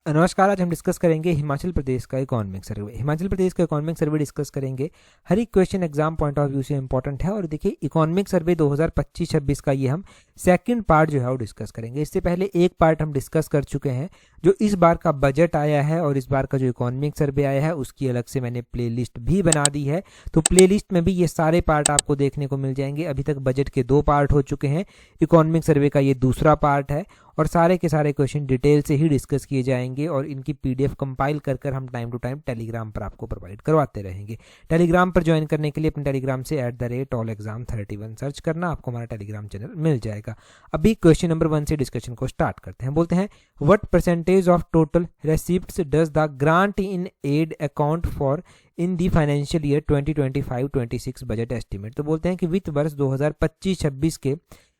नमस्कार। आज हम डिस्कस करेंगे हिमाचल प्रदेश का इकोनॉमिक सर्वे। हिमाचल प्रदेश का इकोनॉमिक सर्वे डिस्कस करेंगे। हर एक question exam point of view से इंपॉर्टेंट है। और देखिए इकोनॉमिक सर्वे 2025-26 का ये हम सेकंड पार्ट जो है वो डिस्कस करेंगे। इससे पहले एक पार्ट हम डिस्कस कर चुके हैं जो इस बार का बजट आया है और इस बार का जो इकोनॉमिक सर्वे आया है उसकी अलग से मैंने प्लेलिस्ट भी बना दी है। तो प्लेलिस्ट में भी ये सारे पार्ट आपको देखने को मिल जाएंगे। अभी तक बजट के 2 पार्ट हो चुके हैं, इकोनॉमिक सर्वे का ये दूसरा पार्ट है और सारे के सारे क्वेश्चन डिटेल से ही डिस्कस किए जाएंगे और इनकी पीडीएफ कंपाइल कर हम टाइम टू टाइम टेलीग्राम पर आपको प्रोवाइड करवाते रहेंगे। टेलीग्राम पर ज्वाइन करने के लिए अपने टेलीग्राम से @allexam31 सर्च करना, आपको हमारा टेलीग्राम चैनल मिल जाएगा। अभी क्वेश्चन नंबर 1 से डिस्कशन को स्टार्ट करते हैं। बोलते हैं what percentage of total receipts does the grant in ad account for in the financial year 2025-26 budget estimate. तो बोलते हैं कि वित्त वर्ष 2025-26 के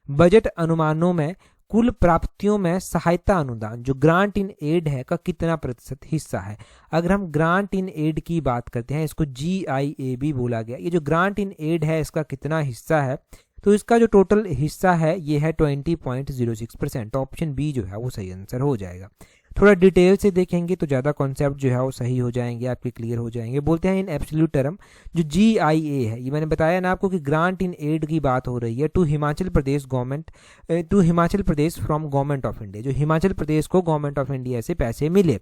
बजट अनुमानों में कुल प्राप्तियों में सहायता अनुदान जो ग्रांट इन एड है का कितना प्रतिशत हिस्सा है। अगर हम ग्रांट इन एड की बात करते हैं, इसको GIA भी बोला गया, ये जो ग्रांट इन एड है इसका कितना हिस्सा है, तो इसका जो टोटल हिस्सा है ये है 20.06%। ऑप्शन बी जो है वो सही आंसर हो जाएगा। थोड़ा डिटेल से देखेंगे तो ज़्यादा कॉन्सेप्ट जो है वो सही हो जाएंगे, आपके क्लियर हो जाएंगे। बोलते हैं इन एब्सोल्यूट टर्म जो GIA है, ये मैंने बताया ना आपको कि ग्रांट इन एड की बात हो रही है to Himachal Pradesh from government of India. जो हिमाचल प्रदेश को गवर्नमेंट ऑफ इंडिया से पैसे मिले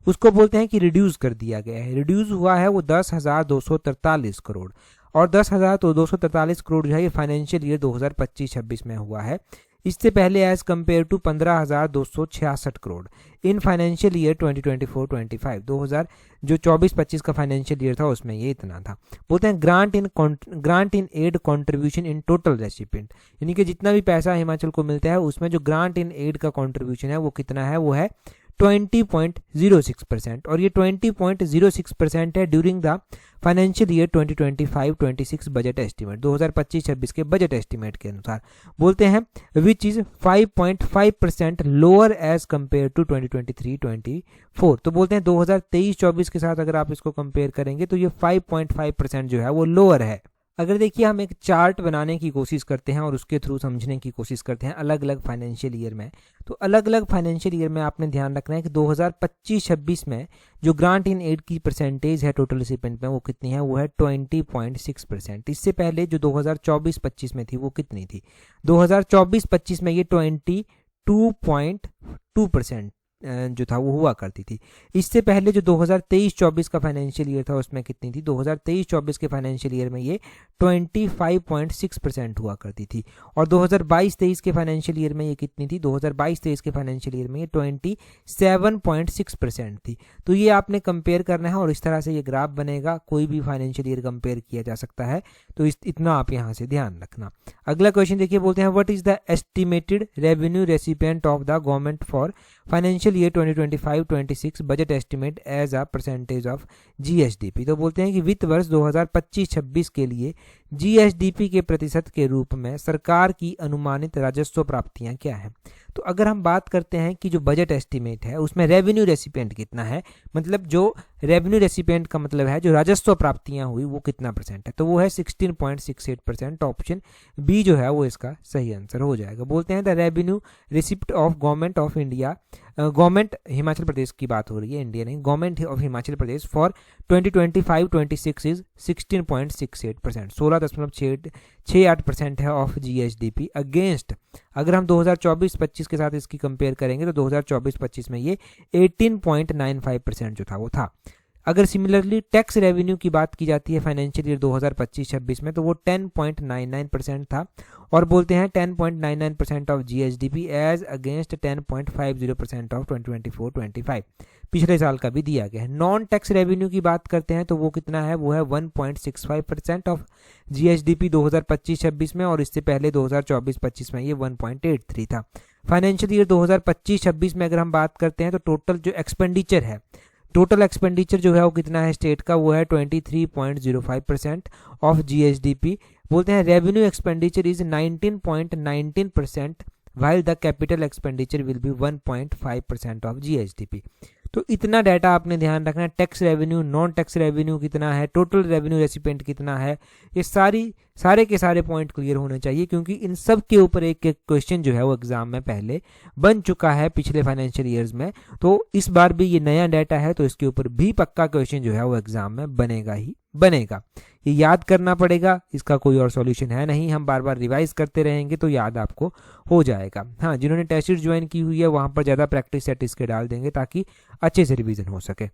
उसको बोलते हैं कि रिड्यूस कर दिया गया है। रिड्यूस हुआ है वो 10,243 करोड़ और 10,243 करोड़ जो है ये फाइनेंशियल ईयर 2025-26 में हुआ है। इससे पहले as compared to 15,266 crore in financial year 2024-25 जो 24-25 का फाइनेंशियल ईयर था उसमें ये इतना था। बोलते हैं grant in aid contribution in total recipient, यानी कि जितना भी पैसा हिमाचल को मिलता है उसमें जो ग्रांट इन एड का कंट्रीब्यूशन है वो कितना है, वो है 20.06%। और ये 20.06% है during the financial year 2025-26 budget estimate, 2025-26 के बजट एस्टीमेट के अनुसार। बोलते हैं which is 5.5% lower as compared to 2023-24। तो बोलते हैं 2023-24 के साथ अगर आप इसको कंपेयर करेंगे तो ये 5.5% जो है वो लोअर है। अगर देखिए हम एक चार्ट बनाने की कोशिश करते हैं और उसके थ्रू समझने की कोशिश करते हैं अलग अलग फाइनेंशियल ईयर में, तो अलग अलग फाइनेंशियल ईयर में आपने ध्यान रखना है कि 2025-26 में जो ग्रांट इन एड की परसेंटेज है टोटल रिसिपेंट में वो कितनी है, वो है 20.6%। इससे पहले जो 2024-25 में थी वो कितनी थी, 2024-25 में ये 22.2% जो था वो हुआ करती थी। इससे पहले जो 2023-24 का फाइनेंशियल ईयर था उसमें कितनी थी, 2023-24 के फाइनेंशियल ईयर में ये 25.6% हुआ करती थी। और 2022-23 के फाइनेंशियल ईयर में ये कितनी थी, 2022-23 के फाइनेंशियल ईयर में ये 27.6% थी। तो ये आपने कंपेयर करना है और इस तरह से ये ग्राफ बनेगा। कोई भी फाइनेंशियल ईयर कंपेयर किया जा सकता है, तो इतना आप यहाँ से ध्यान रखना। अगला क्वेश्चन देखिए, बोलते हैं what is the estimated revenue recipient of the government for financial year 2025-26 budget estimate as a percentage of GSDP। तो बोलते हैं कि वित्त वर्ष 2025-26 के लिए GSDP के प्रतिशत के रूप में सरकार की अनुमानित राजस्व प्राप्तियां क्या है। तो अगर हम बात करते हैं कि जो बजट एस्टिमेट है उसमें रेवेन्यू रेसिपिएंट कितना है, मतलब जो रेवेन्यू रेसिपिएंट का मतलब है जो राजस्व प्राप्तियां हुई वो कितना परसेंट है, तो वो है 16.68%। ऑप्शन बी जो है वो इसका सही आंसर हो जाएगा। बोलते हैं the revenue receipt of government of India, government Himachal Pradesh की बात हो रही है, इंडिया नहीं, government of Himachal Pradesh for 2025-26 is 16.68%, 16.68% है ऑफ GSDP अगेंस्ट। अगर हम 2024-25 के साथ इसकी कंपेयर करेंगे तो 2024-25 में ये 18.95% जो था वो था। अगर सिमिलरली टैक्स रेवेन्यू की बात की जाती है फाइनेंशियल ईयर 2025-26 में तो वो 10.99% था। और बोलते हैं 10.99% of GSDP as against 10.50% of 2024-25 पिछले साल का भी दिया गया है। नॉन टैक्स रेवेन्यू की बात करते हैं तो वो कितना है, वो है 1.65% ऑफ GSDP 2025-26 में और इससे पहले 2024-25 में ये 1.83 था। फाइनेंशियल ईयर 2025-26 में अगर हम बात करते हैं तो टोटल जो एक्सपेंडिचर है, टोटल एक्सपेंडिचर जो है वो कितना है स्टेट का, वो है 23.05% ऑफ GSDP। बोलते हैं revenue expenditure is 19.19% while the capital expenditure will be 1.5% of GSDP। तो इतना डाटा आपने ध्यान रखना है। Tax revenue, non tax revenue कितना है, टोटल रेवेन्यू रेसिपिएंट कितना है, ये सारे के सारे पॉइंट क्लियर होने चाहिए, क्योंकि इन सब के ऊपर एक एक क्वेश्चन जो है वो एग्जाम में पहले बन चुका है पिछले फाइनेंशियल ईयर्स में। तो इस बार भी ये नया डाटा है, तो इसके ऊपर भी पक्का क्वेश्चन जो है वो एग्जाम में बनेगा ही बनेगा। ये याद करना पड़ेगा, इसका कोई और सॉल्यूशन है नहीं। हम बार बार रिवाइज करते रहेंगे तो याद आपको हो जाएगा। हाँ, जिन्होंने टेस्ट सीरीज ज्वाइन की हुई है वहाँ पर ज़्यादा प्रैक्टिस सेट इसके डाल देंगे ताकि अच्छे से रिवीजन हो सके।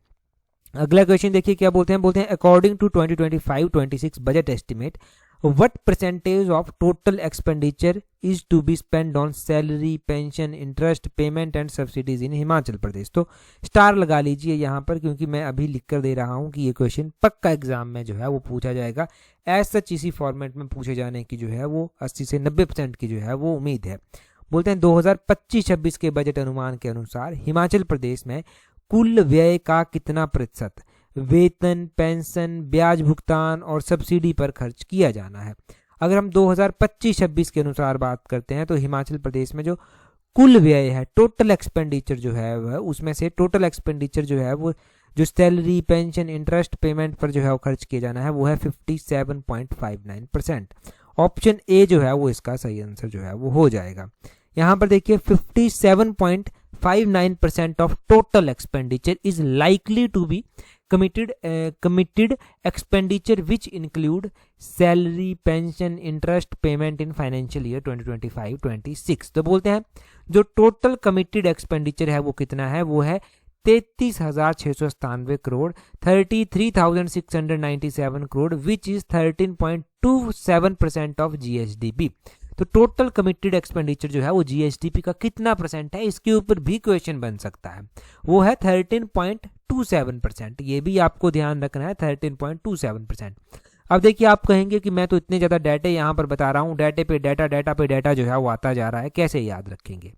अगला क्वेश्चन देखिए क्या बोलते हैं according to 2025-26 budget estimate what percentage of total expenditure is to be spent on salary, pension, interest, payment and subsidies in Himachal Pradesh. तो स्टार लगा लीजिए यहाँ पर, क्योंकि मैं अभी लिख कर दे रहा हूँ कि ये क्वेश्चन पक्का एग्जाम में जो है वो पूछा जाएगा। एज सच इसी फॉर्मेट में पूछे जाने की जो है वो 80 से 90% की जो है वो उम्मीद है। बोलते हैं 2025-26 के बजट अनुमान के अनुसार हिमाचल प्रदेश में कुल व्यय का कितना प्रतिशत वेतन, पेंशन, ब्याज भुगतान और सब्सिडी पर खर्च किया जाना है। अगर हम 2025-26 के अनुसार बात करते हैं तो हिमाचल प्रदेश में जो कुल व्यय है, टोटल एक्सपेंडिचर जो है वह, उसमें से टोटल एक्सपेंडिचर जो है वो जो सैलरी, पेंशन, इंटरेस्ट, पेमेंट पर जो है वो खर्च किया जाना है वो है 57.59%। ऑप्शन ए जो है वो इसका सही आंसर जो है वो हो जाएगा। यहाँ पर देखिए 57.59% of total expenditure is likely to be committed expenditure which include salary, pension, interest payment in financial year 2025-26। तो बोलते हैं जो टोटल कमिटेड एक्सपेंडिचर है वो कितना है, वो है 33,697 crore 33,697 crore which is 13.27% of GSDP। तो टोटल कमिटेड एक्सपेंडिचर जो है वो GSDP का कितना परसेंट है, इसके ऊपर भी क्वेश्चन बन सकता है। वो है 13.27%। ये भी आपको ध्यान रखना है, 13.27%। अब देखिए आप कहेंगे कि मैं तो इतने ज़्यादा डाटे यहाँ पर बता रहा हूँ, डाटे पे डाटा जो है वो आता जा रहा है, कैसे याद रखेंगे।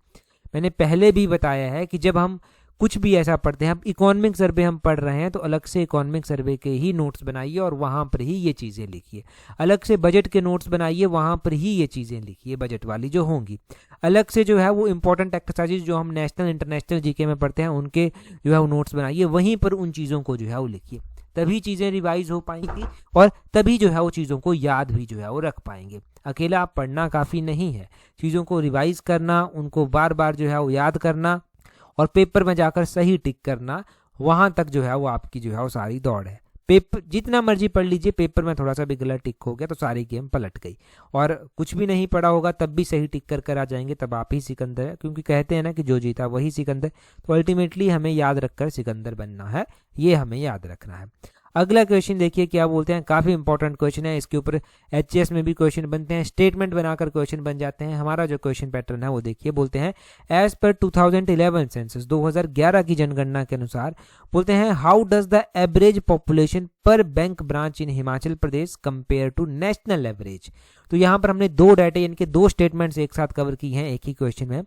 मैंने पहले भी बताया है कि जब हम कुछ भी ऐसा पढ़ते हैं, अब इकोनॉमिक सर्वे हम पढ़ रहे हैं तो अलग से इकोनॉमिक सर्वे के ही नोट्स बनाइए और वहाँ पर ही ये चीज़ें लिखिए। अलग से बजट के नोट्स बनाइए, वहाँ पर ही ये चीज़ें लिखिए बजट वाली जो होंगी। अलग से जो है वो इंपॉर्टेंट एक्सरसाइजेज जो हम नेशनल इंटरनेशनल जीके में पढ़ते हैं उनके जो है वो नोट्स बनाइए, वहीं पर उन चीज़ों को जो है वो लिखिए। तभी चीज़ें रिवाइज हो पाएंगी और तभी जो है वो चीज़ों को याद भी जो है वो रख पाएंगे। अकेला आप पढ़ना काफ़ी नहीं है, चीज़ों को रिवाइज करना, उनको बार बार जो है वो याद करना और पेपर में जाकर सही टिक करना, वहां तक जो है वो आपकी जो है वो सारी दौड़ है। पेपर जितना मर्जी पढ़ लीजिए, पेपर में थोड़ा सा भी गलत टिक हो गया तो सारी गेम पलट गई। और कुछ भी नहीं पढ़ा होगा तब भी सही टिक कर आ जाएंगे, तब आप ही सिकंदर है, क्योंकि कहते हैं ना कि जो जीता वही सिकंदर। तो अल्टीमेटली हमें याद रखकर सिकंदर बनना है, ये हमें याद रखना है। अगला क्वेश्चन देखिए क्या बोलते हैं, काफी इंपॉर्टेंट क्वेश्चन है, इसके ऊपर HCS में भी क्वेश्चन बनते हैं, स्टेटमेंट बनाकर क्वेश्चन बन जाते हैं। हमारा जो क्वेश्चन पैटर्न है वो देखिए, बोलते हैं एज पर 2011 सेंसस 2011 की जनगणना के अनुसार बोलते हैं how does the average population per bank branch in Himachal Pradesh compare to national average. तो यहाँ पर हमने दो डाटे इनके दो स्टेटमेंट्स एक साथ कवर की हैं एक ही क्वेश्चन में।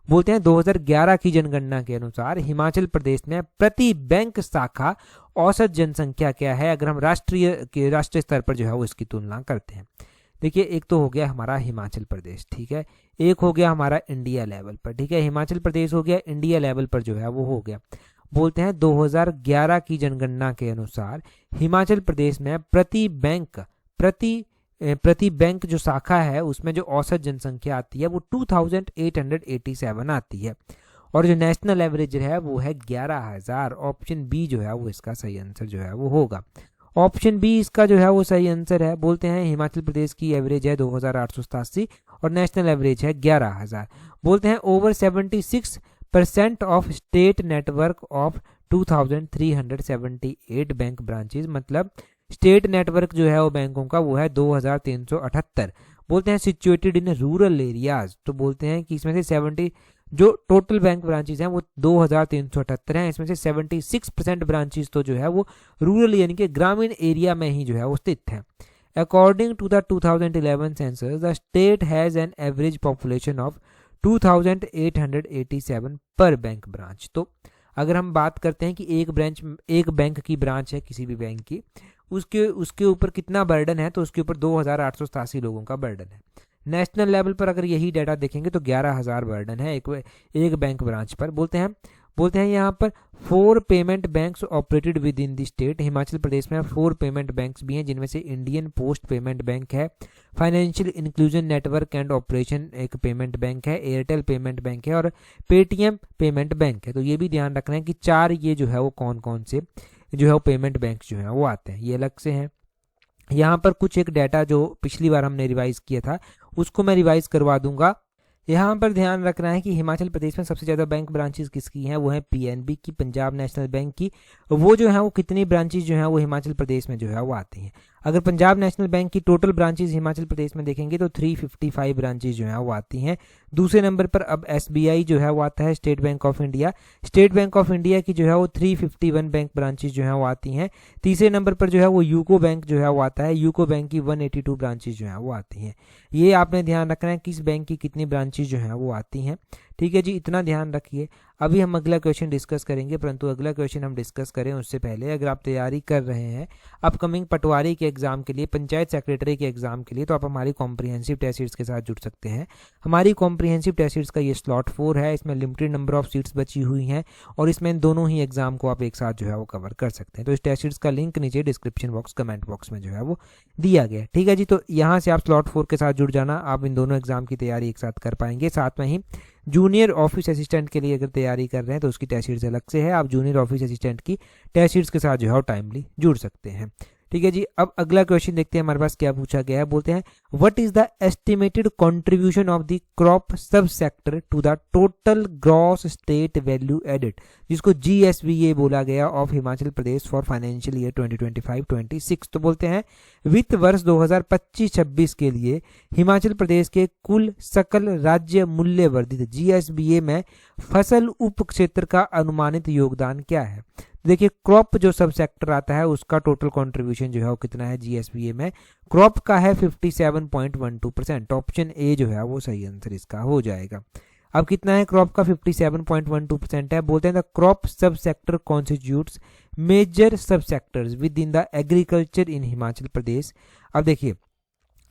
बोलते हैं 2011 की जनगणना के अनुसार हिमाचल प्रदेश में प्रति बैंक शाखा औसत जनसंख्या क्या है, अगर हम राष्ट्रीय स्तर पर जो है वो इसकी तुलना करते हैं। देखिए एक तो हो गया हमारा हिमाचल प्रदेश, ठीक है, एक हो गया हमारा इंडिया लेवल पर, ठीक है, हिमाचल प्रदेश हो गया, इंडिया लेवल पर जो है वो हो गया। बोलते हैं 2011 की जनगणना के अनुसार हिमाचल प्रदेश में प्रति बैंक जो शाखा है उसमें जो औसत जनसंख्या आती है वो 2887 आती है, और जो नेशनल एवरेज है वो है 11,000। ऑप्शन बी जो है वो इसका सही आंसर जो है वो होगा। ऑप्शन बी इसका जो है वो सही आंसर है। बोलते हैं हिमाचल प्रदेश की एवरेज है 2887 और नेशनल एवरेज है 11,000। बोलते हैं over 76% of state network of 2378 bank branches, मतलब स्टेट नेटवर्क जो है वो बैंकों का वो है 2378। बोलते हैं सिचुएटेड इन रूरल एरियाज, तो बोलते हैं कि इसमें से 70 जो टोटल बैंक ब्रांचेस हैं वो 2378 हैं, इसमें से 76% ब्रांचेस तो जो है वो रूरल यानी कि ग्रामीण एरिया में ही जो है वो स्थित हैं। According to the 2011 census the state has an average population of 2887 per bank branch. तो अगर हम बात करते हैं कि एक बैंक की ब्रांच है किसी भी बैंक की, उसके ऊपर कितना बर्डन है, तो उसके ऊपर 2887 लोगों का बर्डन है। नेशनल लेवल पर अगर यही डाटा देखेंगे तो 11,000 बर्डन है एक बैंक ब्रांच पर। बोलते हैं बोलते हैं यहाँ पर 4 payment banks operated within the state. Himachal Pradesh में 4 पेमेंट बैंक्स भी हैं, जिनमें से इंडियन पोस्ट पेमेंट बैंक है, financial inclusion network and operation एक पेमेंट बैंक है, एयरटेल पेमेंट बैंक है और पेटीएम पेमेंट बैंक है। तो ये भी ध्यान रखना है कि 4 ये जो है वो कौन कौन से जो है वो पेमेंट बैंक जो है वो आते हैं, ये अलग से हैं। यहाँ पर कुछ एक डाटा जो पिछली बार हमने रिवाइज किया था उसको मैं रिवाइज करवा दूंगा। यहाँ पर ध्यान रखना है कि हिमाचल प्रदेश में सबसे ज़्यादा बैंक ब्रांचेस किसकी हैं, वो है पीएनबी की, पंजाब नेशनल बैंक की। वो जो है वो कितनी ब्रांचेस जो है वो हिमाचल प्रदेश में जो है वो आती हैं। अगर पंजाब नेशनल बैंक की टोटल ब्रांचेस हिमाचल प्रदेश में देखेंगे तो 355 ब्रांचेस जो है वो आती हैं। दूसरे नंबर पर अब एसबीआई जो है वो आता है, state bank of India. State bank of India की जो है वो 351 बैंक ब्रांचेस जो है वो आती हैं। तीसरे नंबर पर जो है वो यूको बैंक जो है वो आता है, यूको बैंक की 182 ब्रांचेस जो है वो आती हैं। ये आपने ध्यान रखना है किस बैंक की कितनी ब्रांचेस जो है वो आती हैं। ठीक है जी, इतना ध्यान रखिए। अभी हम अगला क्वेश्चन डिस्कस करेंगे, परंतु अगला क्वेश्चन हम डिस्कस करें उससे पहले अगर आप तैयारी कर रहे हैं अपकमिंग पटवारी के एग्जाम के लिए, पंचायत सेक्रेटरी के एग्जाम के लिए, तो आप हमारी कॉम्प्रिहेंसिव टेस्ट सीरीज के साथ जुड़ सकते हैं। हमारी कॉम्प्रिहेंसिव टेस्ट सीरीज का ये स्लॉट 4 है, इसमें लिमिटेड नंबर ऑफ सीट्स बची हुई हैं और इसमें दोनों ही एग्जाम को आप एक साथ जो है वो कवर कर सकते हैं। तो इस टेस्ट सीरीज का लिंक नीचे डिस्क्रिप्शन बॉक्स कमेंट बॉक्स में जो है वो दिया गया। ठीक है जी, तो यहाँ से आप स्लॉट 4 के साथ जुड़ जाना, आप इन दोनों एग्जाम की तैयारी एक साथ कर पाएंगे। साथ में ही जूनियर ऑफिस असिस्टेंट के लिए अगर तैयारी कर रहे हैं तो उसकी टेस्ट सीरीज अलग से है, आप जूनियर ऑफिस असिस्टेंट की टेस्ट सीरीज के साथ जो है टाइमली जुड़ सकते हैं। ठीक है जी, अब अगला क्वेश्चन देखते हैं हमारे पास क्या पूछा गया है। बोलते हैं what is the estimated contribution of the crop sub sector to the total gross state value added, जिसको जीएसवीए बोला गया, of Himachal Pradesh for financial year 2025-26। तो बोलते हैं वित्त वर्ष 2025-26 के लिए हिमाचल प्रदेश के कुल सकल राज्य मूल्य वर्धित जीएसबीए में फसल उप क्षेत्र का अनुमानित योगदान क्या है। देखिए क्रॉप जो सब सेक्टर आता है उसका टोटल कंट्रीब्यूशन जो है वो कितना है जीएसबीए में, क्रॉप का है 57.12%। ऑप्शन ए जो है वो सही आंसर इसका हो जाएगा। अब कितना है क्रॉप का, 57.12% है। बोलते हैं the crop sub sector constitutes major sub sectors within the agriculture in Himachal Pradesh. अब देखिए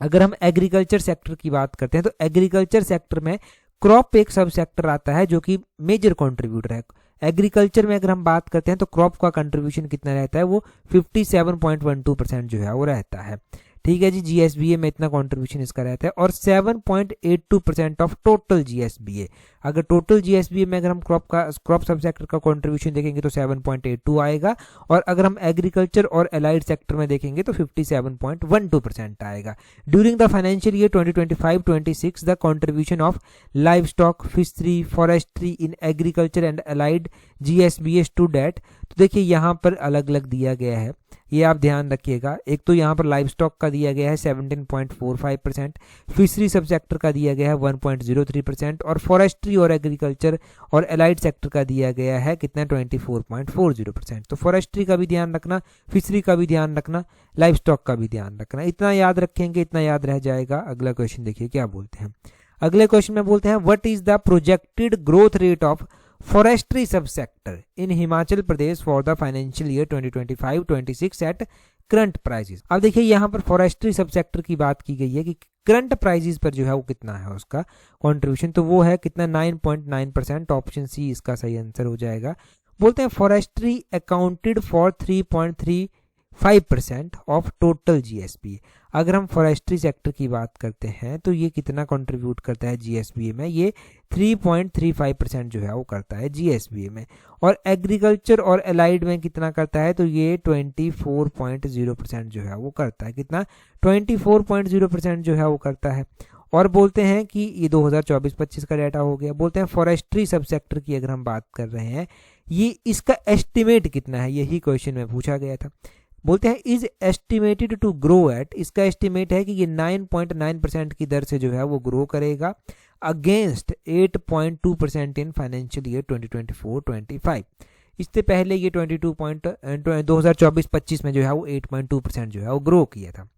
अगर हम एग्रीकल्चर सेक्टर की बात करते हैं तो एग्रीकल्चर सेक्टर में क्रॉप एक सब सेक्टर आता है जो कि मेजर कंट्रीब्यूटर है। एग्रीकल्चर में अगर हम बात करते हैं तो क्रॉप का कंट्रीब्यूशन कितना रहता है, वो 57.12% जो है वो रहता है। ठीक है जी, जीएसबीए में इतना कंट्रीब्यूशन इसका रहता है और 7.82% ऑफ टोटल जीएसबीए। अगर टोटल जीएसबीए में अगर हम क्रॉप सब सेक्टर का कंट्रीब्यूशन देखेंगे तो 7.82 आएगा और अगर हम एग्रीकल्चर और एलाइड सेक्टर में देखेंगे तो 57.12% आएगा। During the financial year 2025-26 the contribution of livestock, fishery, forestry in agriculture and allied GSVA stood at. तो देखिए यहाँ पर अलग अलग दिया गया है, ये आप ध्यान रखिएगा। एक तो यहाँ पर लाइव स्टॉक का दिया गया है 17.45%, फिशरी सब सेक्टर का दिया गया है 1.03% और फॉरेस्ट्री और एग्रीकल्चर और एलाइड सेक्टर का दिया गया है कितना 24.40%। तो फॉरेस्ट्री का भी ध्यान रखना, फिशरी का भी ध्यान रखना, लाइव स्टॉक का भी ध्यान रखना। इतना याद रखेंगे, इतना याद रह जाएगा। अगला क्वेश्चन देखिए क्या बोलते हैं। अगले क्वेश्चन में बोलते हैं what is the projected growth rate of forestry sub sector in Himachal Pradesh for the financial year 2025-26 at current prices. अब देखिए यहाँ पर फॉरेस्ट्री सब सेक्टर की बात की गई है कि करंट प्राइसेस पर जो है वो कितना है उसका कंट्रीब्यूशन, तो वो है कितना 9.9%। ऑप्शन सी इसका सही आंसर हो जाएगा। बोलते हैं forestry accounted for 3.35% of total GSB. अगर हम फॉरेस्ट्री सेक्टर की बात करते हैं तो ये कितना कंट्रीब्यूट करता है जीएसबीए में, ये 3.35% जो है वो करता है जीएसबीए में। और एग्रीकल्चर और एलाइड में कितना करता है, तो ये 24.0% जो है वो करता है। कितना 24.0% जो है वो करता है। और बोलते हैं कि ये 2024-25 का डाटा हो गया। बोलते हैं फॉरेस्ट्री सब सेक्टर की अगर हम बात कर रहे हैं, ये इसका एस्टिमेट कितना है, यही क्वेश्चन में पूछा गया था। बोलते हैं is estimated to grow at, इसका एस्टिमेट है कि ये 9.9% की दर से जो है वो ग्रो करेगा अगेंस्ट 8.2% इन फाइनेंशियल ईयर 2024-25। इससे पहले ये 2024-25 में जो है वो 8.2% जो है वो ग्रो किया था।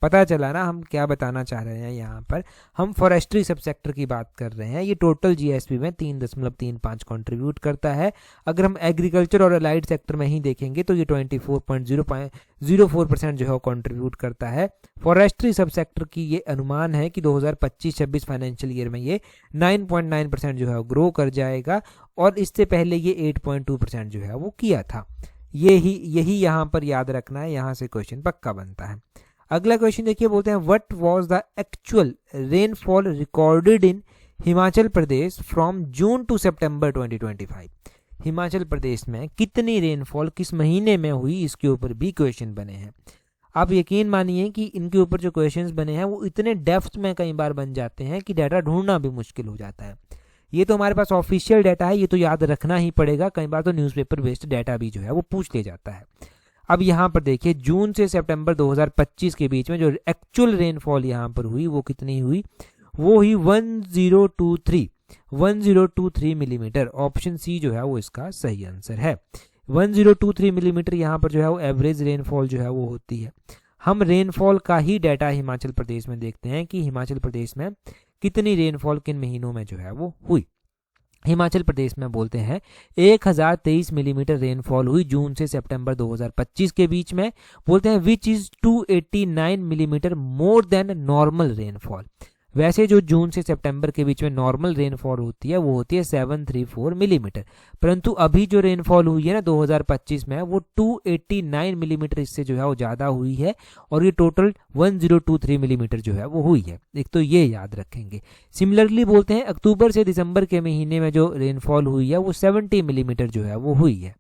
पता चला ना हम क्या बताना चाह रहे हैं। यहाँ पर हम फॉरेस्ट्री सब सेक्टर की बात कर रहे हैं। ये टोटल जीएसपी में 3.35 कंट्रीब्यूट करता है। अगर हम एग्रीकल्चर और अलाइड सेक्टर में ही देखेंगे तो ये 24.04% जो है कंट्रीब्यूट करता है। फॉरेस्ट्री सब सेक्टर की ये अनुमान है कि 2025-26 फाइनेंशियल ईयर में ये 9.9% जो है ग्रो कर जाएगा, और इससे पहले ये 8.2% जो है वो किया था। यही यहाँ पर याद रखना है, यहाँ से क्वेश्चन पक्का बनता है। अगला क्वेश्चन देखिए, बोलते हैं what was the actual rainfall recorded in Himachal Pradesh from June to September 2025। Himachal Pradesh में कितनी रेनफॉल किस महीने में हुई, इसके ऊपर भी क्वेश्चन बने हैं। आप यकीन मानिए कि इनके ऊपर जो क्वेश्चंस बने हैं वो इतने डेप्थ में कई बार बन जाते हैं कि डाटा ढूंढना भी मुश्किल हो जाता है। ये तो हमारे पास ऑफिशियल डाटा है, ये तो याद रखना ही पड़ेगा। कई बार तो न्यूज़पेपर बेस्ड डाटा भी जो है वो पूछ ले जाता है। अब यहाँ पर देखिए, जून से सितंबर 2025 के बीच में जो एक्चुअल रेनफॉल यहाँ पर हुई वो कितनी हुई, वो ही 1023 मिलीमीटर। ऑप्शन सी जो है वो इसका सही आंसर है। 1023 मिलीमीटर यहाँ पर जो है वो एवरेज रेनफॉल जो है वो होती है। हम रेनफॉल का ही डाटा हिमाचल प्रदेश में देखते हैं कि हिमाचल प्रदेश में कितनी रेनफॉल किन महीनों में जो है वो हुई। हिमाचल प्रदेश में बोलते हैं 1023 मिलीमीटर रेनफॉल हुई जून से सितंबर 2025 के बीच में। बोलते हैं which is 289 millimetre more than normal rainfall. वैसे जो जून से सितंबर के बीच में नॉर्मल रेनफॉल होती है वो होती है 734 मिलीमीटर, परंतु अभी जो रेनफॉल हुई है ना 2025 में वो 289 मिलीमीटर इससे जो है वो ज़्यादा हुई है, और ये टोटल 1023 मिलीमीटर जो है वो हुई है। एक तो ये याद रखेंगे। सिमिलरली बोलते हैं अक्टूबर से दिसंबर के महीने में जो रेनफॉल हुई है वो 70 मिलीमीटर जो है वो हुई है,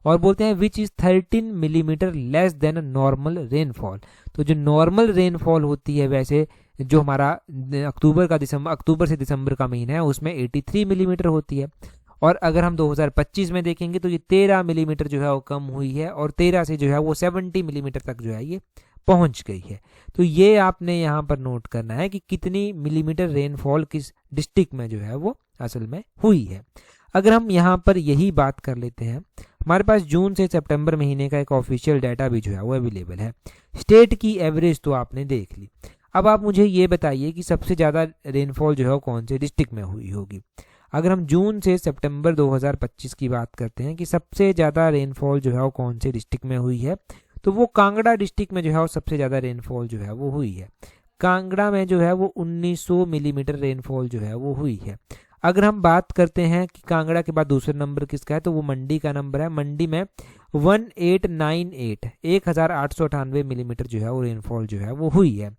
और बोलते हैं which is 13 millimetre less than normal rainfall. तो जो नॉर्मल रेनफॉल होती है वैसे जो हमारा अक्टूबर से दिसंबर का महीना है उसमें 83 मिलीमीटर होती है, और अगर हम 2025 में देखेंगे तो ये 13 मिलीमीटर जो है वो कम हुई है, और 13 से जो है वो 70 मिलीमीटर तक जो है ये पहुंच गई है। तो ये आपने यहाँ पर नोट करना है कि कितनी मिलीमीटर रेनफॉल किस डिस्ट्रिक्ट में जो है वो असल में हुई है। अगर हम यहाँ पर यही बात कर लेते हैं, हमारे पास जून से सितंबर महीने का एक ऑफिशियल डाटा भी जो है वो अवेलेबल है। स्टेट की एवरेज तो आपने देख ली। अब आप मुझे ये बताइए कि सबसे ज़्यादा रेनफॉल जो है वो कौन से डिस्ट्रिक्ट में हुई होगी। अगर हम जून से सितंबर 2025 की बात करते हैं कि सबसे ज़्यादा रेनफॉल जो है वो कौन से डिस्ट्रिक्ट में हुई है, तो वो कांगड़ा डिस्ट्रिक्ट में जो है वो सबसे ज़्यादा रेनफॉल जो है वो हुई है। कांगड़ा में जो है वो 1900 मिलीमीटर रेनफॉल जो है वो हुई है। अगर हम बात करते हैं कि कांगड़ा के बाद दूसरा नंबर किसका है, तो वो मंडी का नंबर है। मंडी में 1898 मिलीमीटर जो है वो रेनफॉल जो है वो हुई है।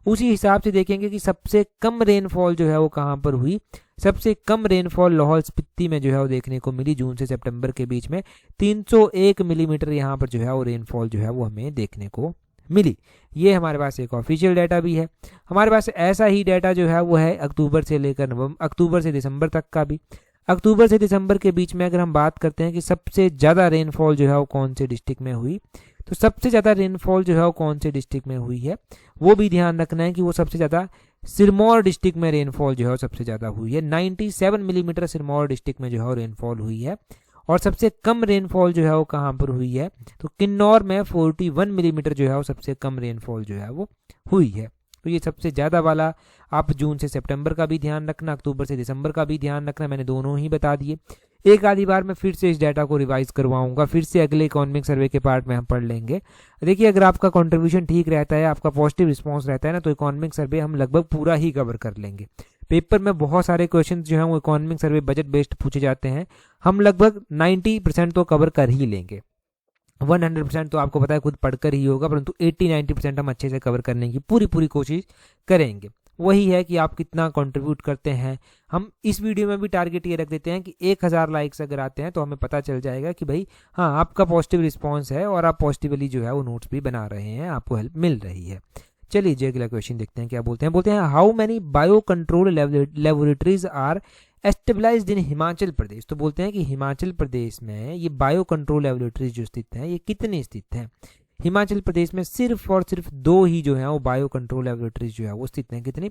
उसी हिसाब से देखेंगे कि सबसे कम रेनफॉल जो है वो कहाँ पर हुई। सबसे कम रेनफॉल लाहौल स्पीति में जो है वो देखने को मिली जून से सितंबर के बीच में 301 मिलीमीटर यहाँ पर जो है वो रेनफॉल जो है वो हमें देखने को मिली। ये हमारे पास एक ऑफिशियल डाटा भी है। हमारे पास ऐसा ही डाटा जो है वो है अक्टूबर से दिसंबर तक का भी। अक्टूबर से दिसंबर के बीच में अगर हम बात करते हैं कि सबसे ज़्यादा रेनफॉल जो है वो कौन से डिस्ट्रिक्ट में हुई, तो सबसे ज़्यादा रेनफॉल जो है वो कौन से डिस्ट्रिक्ट में हुई है वो भी ध्यान रखना है कि वो सबसे ज़्यादा सिरमौर डिस्ट्रिक्ट में रेनफॉल जो है वो सबसे ज़्यादा हुई है। 97 मिलीमीटर सिरमौर डिस्ट्रिक्ट में जो है वो रेनफॉल हुई है। और सबसे कम रेनफॉल जो है वो कहाँ पर हुई है, तो किन्नौर में 41 मिलीमीटर जो है वो सबसे कम रेनफॉल जो है वो हुई है। तो ये सबसे ज़्यादा वाला आप जून से सितंबर का भी ध्यान रखना, अक्टूबर से दिसंबर का भी ध्यान रखना। मैंने दोनों ही बता दिए। एक आधी बार मैं फिर से इस डाटा को रिवाइज करवाऊंगा, फिर से अगले इकोनॉमिक सर्वे के पार्ट में हम पढ़ लेंगे। देखिए अगर आपका कंट्रीब्यूशन ठीक रहता है, आपका पॉजिटिव रिस्पांस रहता है ना, तो इकोनॉमिक सर्वे हम लगभग पूरा ही कवर कर लेंगे। पेपर में बहुत सारे क्वेश्चन जो हैं वो इकोनॉमिक सर्वे बजट बेस्ड पूछे जाते हैं, हम लगभग 90% तो कवर कर ही लेंगे। 100% तो आपको पता है खुद पढ़कर ही होगा, परंतु 80-90% हम अच्छे से कवर करने की पूरी कोशिश करेंगे। वही है कि आप कितना कंट्रीब्यूट करते हैं। हम इस वीडियो में भी टारगेट ये रख देते हैं कि 1000 लाइक्स अगर आते हैं तो हमें पता चल जाएगा कि भाई हाँ आपका पॉजिटिव रिस्पॉन्स है और आप पॉजिटिवली जो है वो नोट्स भी बना रहे हैं, आपको हेल्प मिल रही है। चलिए जी अगला क्वेश्चन देखते हैं क्या बोलते हैं। How many bio control laboratories are established in Himachal Pradesh. तो बोलते हैं कि हिमाचल प्रदेश में ये बायो कंट्रोल लेबोरेटरीज जो स्थित हैं ये कितनी स्थित हैं। हिमाचल प्रदेश में सिर्फ और सिर्फ 2 ही जो है वो बायो कंट्रोल लेबोरेटरीज जो है वो स्थित हैं। कितनी?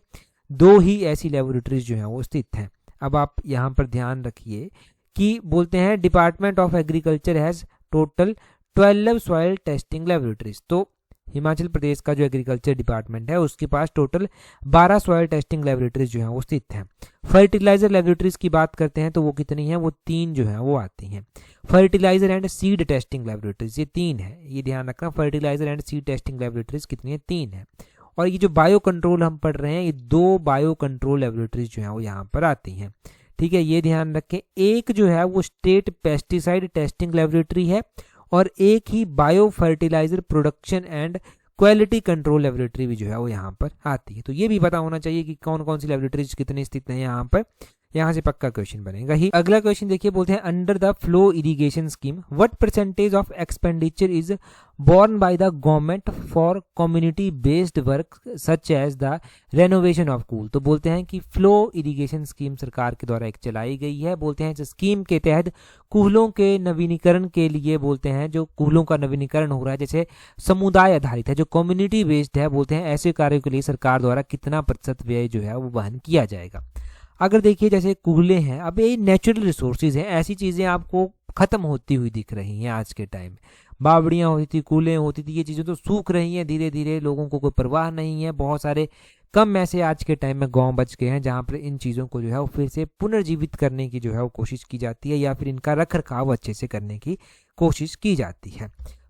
2 ही ऐसी लेबोरेटरीज जो है वो स्थित हैं। अब आप यहाँ पर ध्यान रखिए कि बोलते हैं department of agriculture has total 12 soil testing laboratories. तो हिमाचल प्रदेश का जो एग्रीकल्चर डिपार्टमेंट है उसके पास टोटल 12 सॉइल टेस्टिंग लेबोरेटरीज जो हैं वो स्थित हैं। फर्टिलाइजर लेबोरेटरीज की बात करते हैं तो वो कितनी हैं, वो 3 जो हैं वो आती हैं। Fertiliser and seed testing laboratories ये 3 है, ये ध्यान रखना। Fertiliser and seed testing laboratories कितनी है, 3 है। और ये जो बायो कंट्रोल हम पढ़ रहे हैं, ये 2 बायो कंट्रोल लेबोरेटरीज जो हैं वो यहाँ पर आती हैं। ठीक है, ये ध्यान रखें। एक जो है वो स्टेट पेस्टिसाइड टेस्टिंग लेबोरेटरी है और एक ही bio fertiliser production and quality control laboratory भी जो है वो यहाँ पर आती है। तो ये भी पता होना चाहिए कि कौन कौन सी लेबोरेटरीज कितनी स्थित हैं यहाँ पर, यहाँ से पक्का क्वेश्चन बनेगा ही। अगला क्वेश्चन देखिए, बोलते हैं under the flow irrigation scheme what percentage of expenditure is borne by the government for community based work such as the renovation of कूल। तो बोलते हैं कि फ्लो इरिगेशन स्कीम सरकार के द्वारा एक चलाई गई है। बोलते हैं इस स्कीम के तहत कूलों के नवीनीकरण के लिए, बोलते हैं जो कूलों का नवीनीकरण हो रहा है जैसे समुदाय आधारित है, जो कम्युनिटी बेस्ड है, बोलते हैं ऐसे कार्यों के लिए सरकार द्वारा कितना प्रतिशत व्यय जो है वो वहन किया जाएगा। अगर देखिए जैसे कूलें हैं, अब ये नेचुरल रिसोर्सेज हैं, ऐसी चीज़ें आपको ख़त्म होती हुई दिख रही हैं आज के टाइम। बावड़ियाँ होती थी, कूलें होती थी, ये चीज़ें तो सूख रही हैं धीरे धीरे, लोगों को कोई परवाह नहीं है। बहुत सारे कम ऐसे आज के टाइम में गांव बच गए हैं जहाँ पर इन चीज़ों को जो है वो फिर से पुनर्जीवित करने की जो है वो कोशिश की जाती है, या फिर इनका रख रखाव अच्छे से करने की कोशिश की जाती है।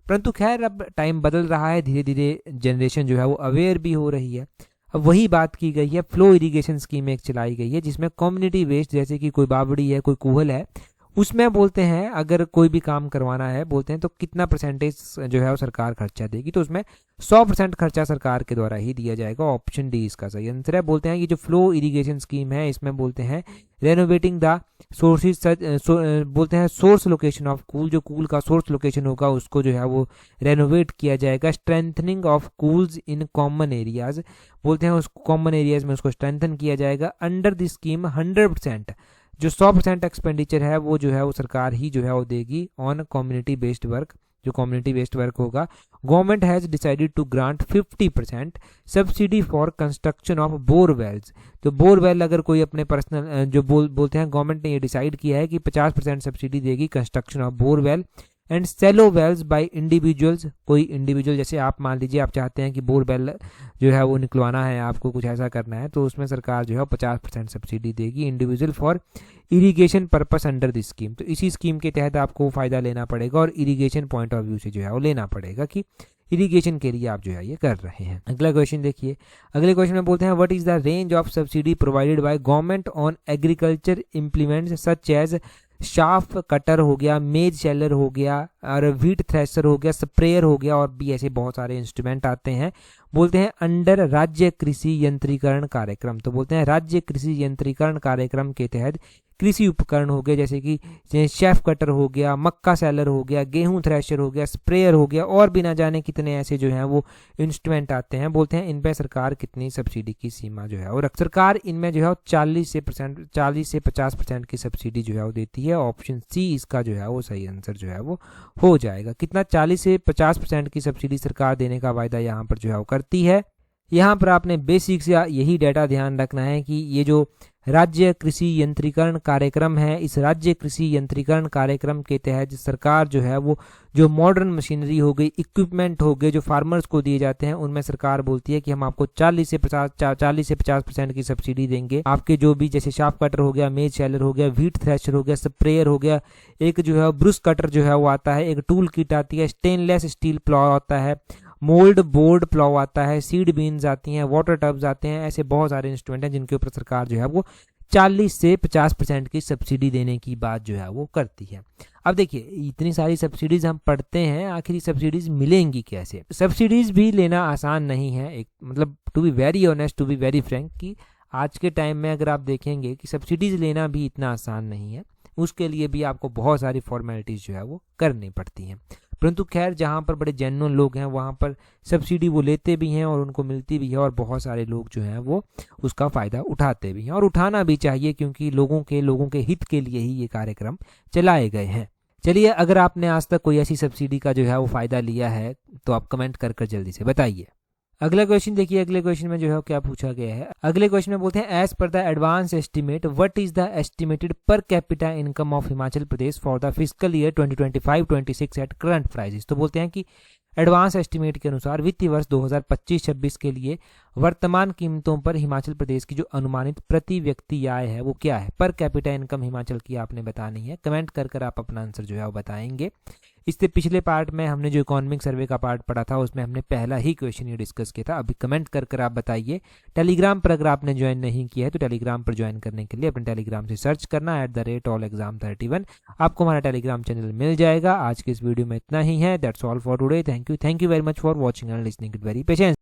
परंतु खैर अब टाइम बदल रहा है, धीरे धीरे जनरेशन जो है वो अवेयर भी हो रही है। अब वही बात की गई है, फ्लो इरिगेशन स्कीम एक चलाई गई है जिसमें कम्युनिटी बेस्ड, जैसे कि कोई बावड़ी है, कोई कूहल है, उसमें बोलते हैं अगर कोई भी काम करवाना है, बोलते हैं तो कितना परसेंटेज जो है वो सरकार खर्चा देगी, तो उसमें 100% खर्चा सरकार के द्वारा ही दिया जाएगा। ऑप्शन डी इसका सही आंसर है। बोलते हैं ये जो फ्लो इरिगेशन स्कीम है इसमें बोलते हैं रेनोवेटिंग द सोर्सेज, बोलते हैं सोर्स लोकेशन ऑफ कूल, जो कूल का सोर्स लोकेशन होगा उसको जो है वो रेनोवेट किया जाएगा। Strengthening of cools in common areas, बोलते हैं उस कॉमन एरियाज में उसको स्ट्रेंथन किया जाएगा। अंडर द स्कीम 100%, जो 100% एक्सपेंडिचर है वो जो है वो सरकार ही जो है वो देगी ऑन कम्युनिटी बेस्ड वर्क, जो कम्युनिटी बेस्ड वर्क होगा। Government has decided to grant 50% subsidy for construction of borewells. तो बोरवेल अगर कोई अपने पर्सनल जो बोलते हैं गवर्नमेंट ने ये डिसाइड किया है कि 50% सब्सिडी देगी construction of borewell and shallow wells by individuals. कोई इंडिविजुअल, जैसे आप मान लीजिए आप चाहते हैं कि बोरवेल जो है वो निकलवाना है, आपको कुछ ऐसा करना है, तो उसमें सरकार जो है 50% सब्सिडी देगी individual for irrigation purpose under the scheme. तो इसी स्कीम के तहत आपको फ़ायदा लेना पड़ेगा और इरिगेशन पॉइंट ऑफ व्यू से जो है वो लेना पड़ेगा कि इरिगेशन के लिए आप जो है ये कर रहे हैं। अगला क्वेश्चन देखिए, अगले क्वेश्चन में बोलते हैं what is the range of subsidy provided by government on agriculture implements such as sharp cutter हो गया, मेज शेलर हो गया, और व्हीट थ्रेशर हो गया, स्प्रेयर हो गया, और भी ऐसे बहुत सारे इंस्ट्रूमेंट आते हैं। बोलते हैं अंडर राज्य कृषि यंत्रीकरण कार्यक्रम। तो बोलते हैं राज्य कृषि यंत्रीकरण कार्यक्रम के तहत कृषि उपकरण हो गए, जैसे कि शेफ कटर हो गया, मक्का सेलर हो गया, गेहूं थ्रेशर हो गया, स्प्रेयर हो गया, और भी ना जाने कितने ऐसे जो हैं वो इंस्ट्रूमेंट आते हैं। बोलते हैं इन पे सरकार कितनी सब्सिडी की सीमा जो है और सरकार इनमें जो है 40 से 50% की सब्सिडी जो है वो देती है। ऑप्शन सी इसका जो है वो सही आंसर जो है वो हो जाएगा। कितना, 40 से 50% की सब्सिडी सरकार देने का वायदा यहाँ पर जो है वो करती है। यहाँ पर आपने बेसिक से यही डाटा ध्यान रखना है कि ये जो राज्य कृषि यंत्रीकरण कार्यक्रम है, इस राज्य कृषि यंत्रीकरण कार्यक्रम के तहत सरकार जो है वो जो मॉडर्न मशीनरी हो गई, इक्विपमेंट हो गए जो फार्मर्स को दिए जाते हैं, उनमें सरकार बोलती है कि हम आपको 40 से 50% की सब्सिडी देंगे। आपके जो भी जैसे शार्प कटर हो गया, मेज शेलर हो गया, व्हीट थ्रेशर हो गया, स्प्रेयर हो गया, एक जो है ब्रुश कटर जो है वो आता है, एक टूल किट आती है, स्टेनलेस स्टील प्लॉ आता है, मोल्ड बोर्ड प्लॉ आता है, सीड बीन्स आती हैं, वाटर टब्स आते हैं। ऐसे बहुत सारे इंस्ट्रूमेंट हैं जिनके ऊपर सरकार जो है वो 40 से 50% की सब्सिडी देने की बात जो है वो करती है। अब देखिए इतनी सारी सब्सिडीज हम पढ़ते हैं, आखिर सब्सिडीज मिलेंगी कैसे? सब्सिडीज भी लेना आसान नहीं है। एक मतलब to be very honest, to be very frank, कि आज के टाइम में अगर आप देखेंगे कि सब्सिडीज लेना भी इतना आसान नहीं है। उसके लिए भी आपको बहुत सारी फॉर्मेलिटीज जो है वो करनी पड़ती हैं। परंतु खैर जहाँ पर बड़े जेन्युइन लोग हैं वहाँ पर सब्सिडी वो लेते भी हैं और उनको मिलती भी है, और बहुत सारे लोग जो हैं वो उसका फ़ायदा उठाते भी हैं, और उठाना भी चाहिए क्योंकि लोगों के हित के लिए ही ये कार्यक्रम चलाए गए हैं। चलिए, अगर आपने आज तक कोई ऐसी सब्सिडी का जो है वो फ़ायदा लिया है तो आप कमेंट कर जल्दी से बताइए। अगला क्वेश्चन देखिए, अगले क्वेश्चन में जो है क्या पूछा गया है। अगले क्वेश्चन में बोलते हैं as per the advance estimate what is the estimated per capita income of Himachal Pradesh for the fiscal year 2025-26 at current prices. तो बोलते हैं कि एडवांस एस्टीमेट के अनुसार वित्तीय वर्ष 2025-26 के लिए वर्तमान कीमतों पर हिमाचल प्रदेश की जो अनुमानित प्रति व्यक्ति आय है वो क्या है। पर कैपिटा इनकम हिमाचल की आपने बतानी है। कमेंट कर आप अपना आंसर जो है वो बताएंगे। इससे पिछले पार्ट में हमने जो इकोनॉमिक सर्वे का पार्ट पढ़ा था उसमें हमने पहला ही क्वेश्चन ये डिस्कस किया था। अभी कमेंट कर आप बताइए। टेलीग्राम पर अगर आपने ज्वाइन नहीं किया है तो टेलीग्राम पर ज्वाइन करने के लिए अपने टेलीग्राम से सर्च करना @allexam31। आपको हमारा टेलीग्राम चैनल मिल जाएगा। आज के इस वीडियो में इतना ही है। That's all for today. Thank you very much for watching and listening it very patience.